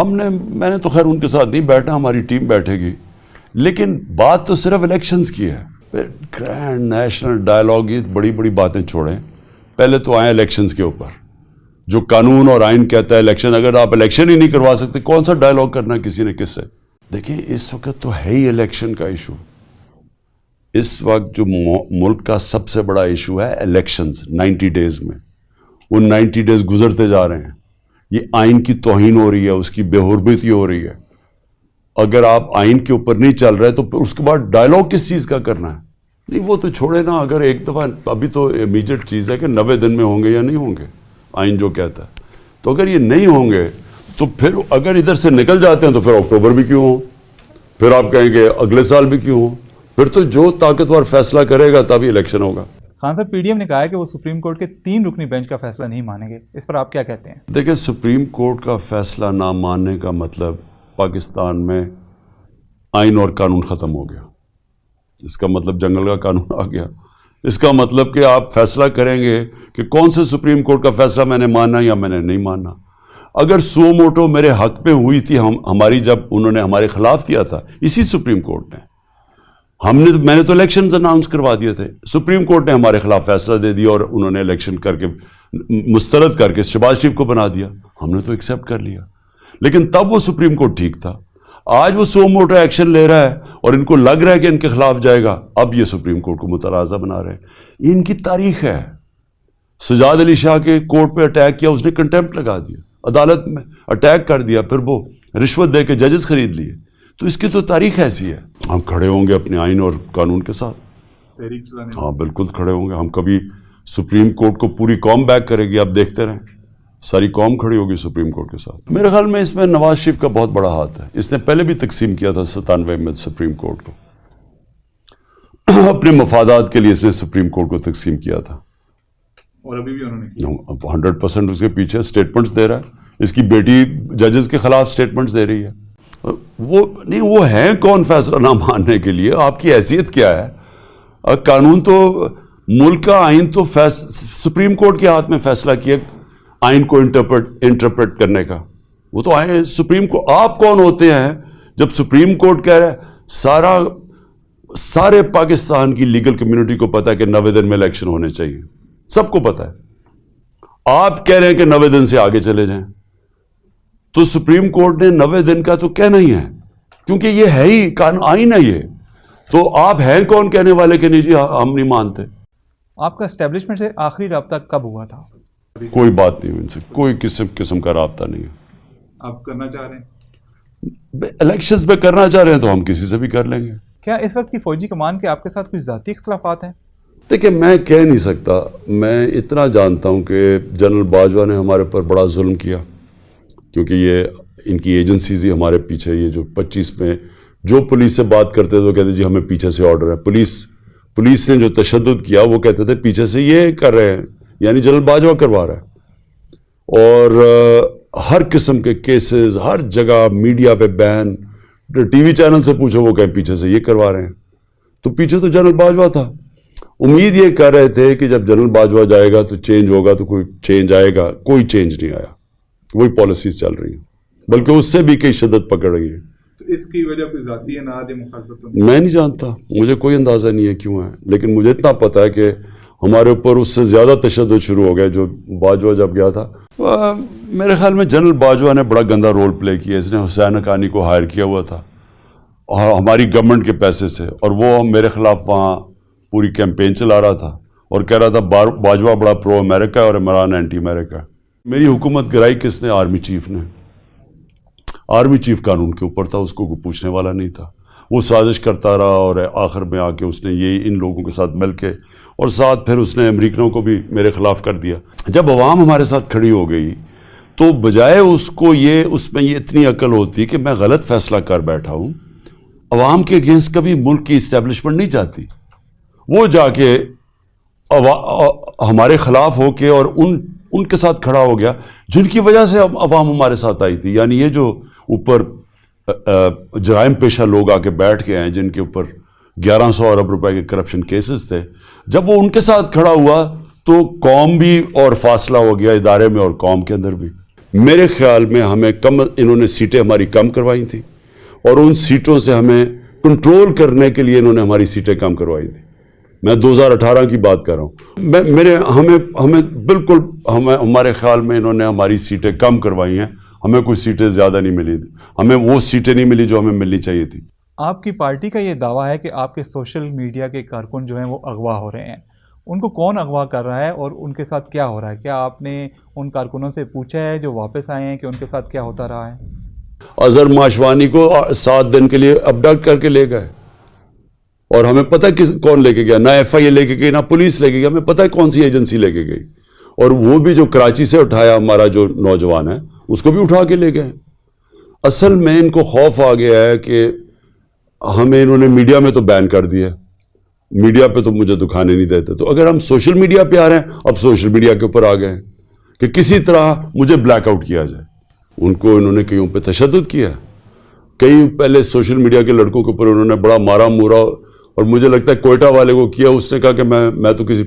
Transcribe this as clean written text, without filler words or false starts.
میں نے تو خیر ان کے ساتھ نہیں بیٹھا, ہماری ٹیم بیٹھے گی, لیکن بات تو صرف الیکشنز کی ہے. پھر گرینڈ نیشنل ڈائلاگ, یہ بڑی بڑی باتیں چھوڑیں, پہلے تو آئیں الیکشنز کے اوپر. جو قانون اور آئین کہتا ہے الیکشن, اگر آپ الیکشن ہی نہیں کروا سکتے, کون سا ڈائلاگ کرنا کسی نے کس سے؟ دیکھیں اس وقت تو ہے ہی الیکشن کا ایشو. اس وقت جو ملک کا سب سے بڑا ایشو ہے الیکشنز 90 ڈیز میں. وہ 90 ڈیز گزرتے جا رہے ہیں, یہ آئین کی توہین ہو رہی ہے, اس کی بے حرمتی ہو رہی ہے. اگر آپ آئین کے اوپر نہیں چل رہے تو پھر اس کے بعد ڈائلاگ کس چیز کا کرنا ہے؟ نہیں وہ تو چھوڑے نا. اگر ایک دفعہ, ابھی تو امیجیٹ چیز ہے کہ 90 دن میں ہوں گے یا نہیں ہوں گے, آئین جو کہتا ہے. تو اگر یہ نہیں ہوں گے تو پھر اگر ادھر سے نکل جاتے ہیں تو پھر اکتوبر بھی کیوں ہوں, پھر آپ کہیں گے اگلے سال بھی کیوں ہوں. پھر تو جو طاقتور فیصلہ کرے گا تبھی الیکشن ہوگا. خان صاحب, پی ڈی ایم نے کہا ہے کہ وہ سپریم کورٹ کے 3 رکنی بینچ کا فیصلہ نہیں مانیں گے, اس پر آپ کیا کہتے ہیں؟ دیکھیں سپریم کورٹ کا فیصلہ نہ ماننے کا مطلب پاکستان میں آئین اور قانون ختم ہو گیا. اس کا مطلب جنگل کا قانون آ گیا. اس کا مطلب کہ آپ فیصلہ کریں گے کہ کون سے سپریم کورٹ کا فیصلہ میں نے ماننا یا میں نے نہیں ماننا. اگر سو موٹو میرے حق میں ہوئی تھی ہماری, جب انہوں نے ہمارے خلاف کیا تھا اسی سپریم کورٹ نے, میں نے تو الیکشنز اناؤنس کروا دیے تھے, سپریم کورٹ نے ہمارے خلاف فیصلہ دے دیا اور انہوں نے الیکشن کر کے مسترد کر کے شہباز شریف کو بنا دیا. ہم نے تو ایکسیپٹ کر لیا, لیکن تب وہ سپریم کورٹ ٹھیک تھا. آج وہ سو موٹو ایکشن لے رہا ہے اور ان کو لگ رہا ہے کہ ان کے خلاف جائے گا, اب یہ سپریم کورٹ کو متنازع بنا رہے ہیں. یہ ان کی تاریخ ہے. سجاد علی شاہ کے کورٹ پہ اٹیک کیا, اس نے کنٹیمپٹ لگا دیا, عدالت میں اٹیک کر دیا, پھر وہ رشوت دے کے ججز خرید لیے. تو اس کی تو تاریخ ایسی ہے. ہم کھڑے ہوں گے اپنے آئین اور قانون کے ساتھ, ہاں بالکل کھڑے ہوں گے. ہم کبھی سپریم کورٹ کو پوری قوم بیک کرے گی, آپ دیکھتے رہیں, ساری قوم کھڑی ہوگی سپریم کورٹ کے ساتھ. میرے خیال میں اس میں نواز شریف کا بہت بڑا ہاتھ ہے. اس نے پہلے بھی تقسیم کیا تھا 97 میں سپریم کورٹ کو, اپنے مفادات کے لیے اس نے سپریم کورٹ کو تقسیم کیا تھا, اور ابھی بھی انہوں نے 100% اس کے پیچھے اسٹیٹمنٹس دے رہا ہے. اس کی بیٹی ججز کے خلاف اسٹیٹمنٹس دے رہی ہے. وہ ہیں کون فیصلہ نہ ماننے کے لیے؟ آپ کی حیثیت کیا ہے؟ قانون تو ملک کا آئین تو سپریم کورٹ کے ہاتھ میں فیصلہ کیا آئین کو انٹرپریٹ کرنے کا. وہ تو آئین سپریم کو, آپ کون ہوتے ہیں جب سپریم کورٹ کہہ رہا ہے؟ سارے پاکستان کی لیگل کمیونٹی کو پتا ہے کہ 90 دن میں الیکشن ہونے چاہیے, سب کو پتا ہے. آپ کہہ رہے ہیں کہ 90 دن سے آگے چلے جائیں, تو سپریم کورٹ نے 90 دن کا تو کہنا ہی ہے, کیونکہ یہ ہے ہی آئین ہے یہ. تو آپ ہیں کون کہنے والے کہ نہیں جی ہم نہیں مانتے؟ آپ کا اسٹیبلشمنٹ سے آخری رابطہ کب ہوا تھا؟ کوئی بات نہیں, ان سے کوئی قسم کا رابطہ نہیں ہے. آپ کرنا چاہ رہے ہیں؟ الیکشنز پہ کرنا چاہ رہے ہیں تو ہم کسی سے بھی کر لیں گے. کیا اس وقت کی فوجی کمان کے آپ کے ساتھ کچھ ذاتی اختلافات ہیں؟ دیکھیں میں کہہ نہیں سکتا. میں اتنا جانتا ہوں کہ جنرل باجوہ نے ہمارے اوپر بڑا ظلم کیا, کیونکہ یہ ان کی ایجنسیز ہی ہمارے پیچھے. یہ جو 25 میں جو پولیس سے بات کرتے تھے وہ کہتے جی ہمیں پیچھے سے آرڈر ہے. پولیس نے جو تشدد کیا وہ کہتے تھے پیچھے سے یہ کر رہے ہیں, یعنی جنرل باجوہ کروا رہا ہے. اور ہر قسم کے کیسز ہر جگہ, میڈیا پہ بین, ٹی وی چینل سے پوچھو وہ کہیں پیچھے سے یہ کروا رہے ہیں. تو پیچھے تو جنرل باجوہ تھا. امید یہ کر رہے تھے کہ جب جنرل باجوہ جائے گا تو چینج ہوگا, تو کوئی چینج آئے گا. کوئی چینج نہیں آیا, وہی پالیسیز چل رہی ہیں, بلکہ اس سے بھی کئی شدت پکڑ رہی ہے. تو اس کی وجہ کوئی ذاتی اناد مخالفت؟ میں نہیں جانتا, مجھے کوئی اندازہ نہیں ہے کیوں ہے, لیکن مجھے اتنا پتا ہے کہ ہمارے اوپر اس سے زیادہ تشدد شروع ہو گیا جو باجوہ جب گیا تھا. میرے خیال میں جنرل باجوہ نے بڑا گندا رول پلے کیا. اس نے حسین حقانی کو ہائر کیا ہوا تھا اور ہماری گورنمنٹ کے پیسے سے, اور وہ میرے خلاف وہاں پوری کیمپین چلا رہا تھا اور کہہ رہا تھا باجوہ بڑا پرو امریکہ اور عمران اینٹی امریکہ. میری حکومت گرائی کس نے؟ آرمی چیف نے. آرمی چیف قانون کے اوپر تھا, اس کو کوئی پوچھنے والا نہیں تھا. وہ سازش کرتا رہا اور آخر میں آ کے اس نے یہ ان لوگوں کے ساتھ مل کے, اور ساتھ پھر اس نے امریکنوں کو بھی میرے خلاف کر دیا. جب عوام ہمارے ساتھ کھڑی ہو گئی تو بجائے اس کو اس میں یہ اتنی عقل ہوتی کہ میں غلط فیصلہ کر بیٹھا ہوں, عوام کے اگینسٹ کبھی ملک کی اسٹیبلشمنٹ نہیں چاہتی. وہ جا کے ہمارے خلاف ہو کے اور ان کے ساتھ کھڑا ہو گیا جن کی وجہ سے عوام ہمارے ساتھ آئی تھی. یعنی یہ جو اوپر جرائم پیشہ لوگ آ کے بیٹھ کے ہیں جن کے اوپر 1100 ارب روپے کے کرپشن کیسز تھے, جب وہ ان کے ساتھ کھڑا ہوا تو قوم بھی اور فاصلہ ہو گیا ادارے میں اور قوم کے اندر بھی. میرے خیال میں ہمیں انہوں نے سیٹیں ہماری کم کروائی تھیں اور ان سیٹوں سے ہمیں کنٹرول کرنے کے لیے انہوں نے ہماری سیٹیں کم کروائی تھیں. میں 2018 کی بات کر رہا ہوں. ہمیں بالکل ہمارے خیال میں انہوں نے ہماری سیٹیں کم کروائی ہیں. ہمیں کوئی سیٹیں زیادہ نہیں ملی تھی. ہمیں وہ سیٹیں نہیں ملی جو ہمیں ملنی چاہیے تھی. آپ کی پارٹی کا یہ دعویٰ ہے کہ آپ کے سوشل میڈیا کے کارکن جو ہیں وہ اغوا ہو رہے ہیں. ان کو کون اغوا کر رہا ہے اور ان کے ساتھ کیا ہو رہا ہے؟ کیا آپ نے ان کارکنوں سے پوچھا ہے جو واپس آئے ہیں کہ ان کے ساتھ کیا ہوتا رہا ہے؟ اظہر ماشوانی کو 7 دن کے لیے ابڈکٹ کر کے لے گئے اور ہمیں پتہ کون لے کے گیا. نہ ایف آئی اے لے کے گئی نہ پولیس لے کے گئی. ہمیں پتہ ہے کون سی ایجنسی لے کے گئی. اور وہ بھی جو کراچی سے اٹھایا ہمارا جو نوجوان ہے اس کو بھی اٹھا کے لے گئے. اصل میں ان کو خوف آ گیا ہے کہ ہمیں انہوں نے میڈیا میں تو بین کر دیا, میڈیا پہ تو مجھے دکھانے نہیں دیتے. تو اگر ہم سوشل میڈیا پہ آ رہے ہیں, اب سوشل میڈیا کے اوپر آ گئے ہیں کہ کسی طرح مجھے بلیک آؤٹ کیا جائے. ان کو انہوں نے کئیوں پہ تشدد کیا. کئی پہلے سوشل میڈیا کے لڑکوں کے اوپر انہوں نے بڑا مارا مورا, اور مجھے لگتا ہے کوئٹہ والے کو کیا. اس نے کہا کہ میں تو کسی